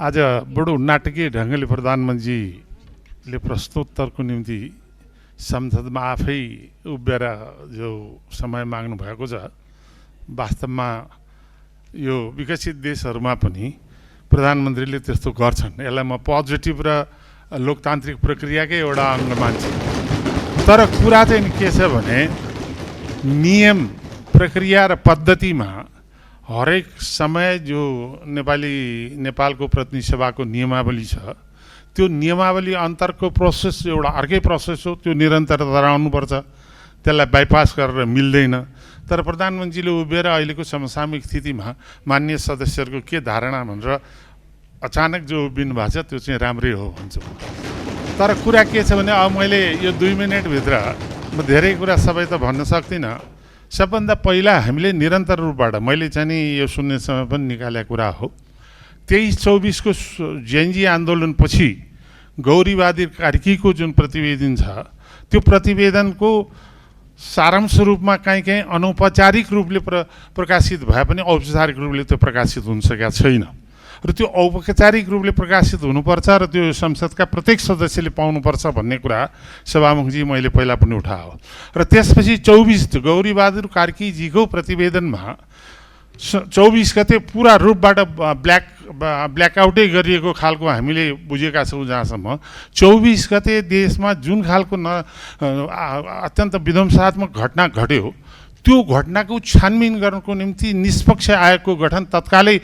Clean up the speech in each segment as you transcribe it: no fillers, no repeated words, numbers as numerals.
आज बडो नाटकीय ढङ्गले प्रधानमन्त्रीले प्रश्नोत्तरको निम्ति संसदमा आफै उभिएर जो समय माग्नु भएको छ, वास्तवमा यो विकसित देशहरूमा पनि प्रधानमन्त्रीले त्यस्तो गर्छन्। यसलाई म पोजिटिभ र लोकतान्त्रिक प्रक्रियाकै एउटा अङ्ग मान्छु। तर कुरा चाहिँ के छ भने नियम प्रक्रिया र पद्धतिमा हरेक समय जो नेपालको प्रतिनिधि सभाको नियमावली छ, त्यो नियमावली अन्तरको प्रोसेस एउटा अर्कै प्रोसेस हो। त्यो निरन्तरता रहनुपर्छ, त्यसलाई बाइपास गरेर मिल्दैन। तर प्रधानमन्त्रीले उभिएर अहिलेको समसामयिक स्थितिमा माननीय सदस्यहरूको के धारणा भनेर अचानक जो उभिनु भएको छ त्यो चाहिँ राम्रै हो भन्छु। तर कुरा के छ भने अब मैले यो 2 मिनेटभित्र म धेरै कुरा सबै त भन्न सक्दिनँ। सबभन्दा पहिला हामीले निरन्तर रूपबाट मैले चाहिँ नि यो सुन्ने समय पनि निकालेको कुरा हो। 23-24 को जेएनजी आन्दोलनपछि गौरीवादी कार्कीको जुन प्रतिवेदन छ, त्यो प्रतिवेदनको सारांश रूपमा कहीँ अनौपचारिक रूपले प्रकाशित भए पनि औपचारिक रूपले त्यो प्रकाशित हुन सकेको छैन। र त्यो औपचारिक रूपले प्रकाशित हुनुपर्छ र त्यो संसदका प्रत्येक सदस्यले पाउनुपर्छ भन्ने कुरा सभामुखजी मैले पहिला पनि उठायो। र त्यसपछि 24 गौरीबहादुर कार्कीजीको प्रतिवेदनमा 24 गते पुरा रूपबाट ब्ल्याकआउटै गरिएको खालको हामीले बुझेका छौँ। जहाँसम्म 24 गते देशमा जुन खालको अत्यन्त विध्वंसात्मक घटना घट्यो, त्यो घटनाको छानबिन गर्नको निम्ति निष्पक्ष आयोगको गठन तत्कालै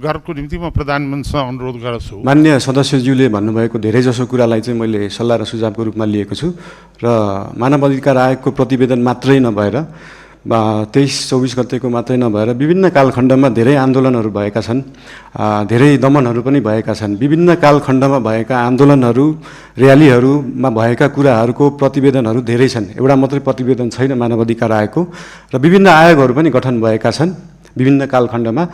गर्नको निम्ति म प्रधानमन्त्रीसँग अनुरोध गर्छु। मान्य सदस्यज्यूले भन्नुभएको धेरैजसो कुरालाई चाहिँ मैले सल्लाह र सुझावको रूपमा लिएको छु र मानव अधिकार आयोगको प्रतिवेदन मात्रै नभएर 23-24 गतेको मात्रै नभएर विभिन्न कालखण्डमा धेरै आन्दोलनहरू भएका छन्, धेरै दमनहरू पनि भएका छन्। विभिन्न कालखण्डमा भएका आन्दोलनहरू, र्यालीहरूमा भएका कुराहरूको प्रतिवेदनहरू धेरै छन्। एउटा मात्रै प्रतिवेदन छैन मानव अधिकार आयोगको, र विभिन्न आयोगहरू पनि गठन भएका छन् विभिन्न कालखण्डमा।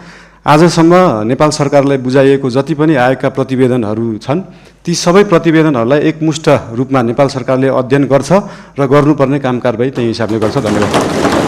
आजसम्म नेपाल सरकारलाई बुझाइएको जति पनि आयोगका प्रतिवेदनहरू छन्, ती सबै प्रतिवेदनहरूलाई एकमुष्ट रूपमा नेपाल सरकारले अध्ययन गर्छ र गर्नुपर्ने काम कारबाही त्यही हिसाबले गर्छ। धन्यवाद।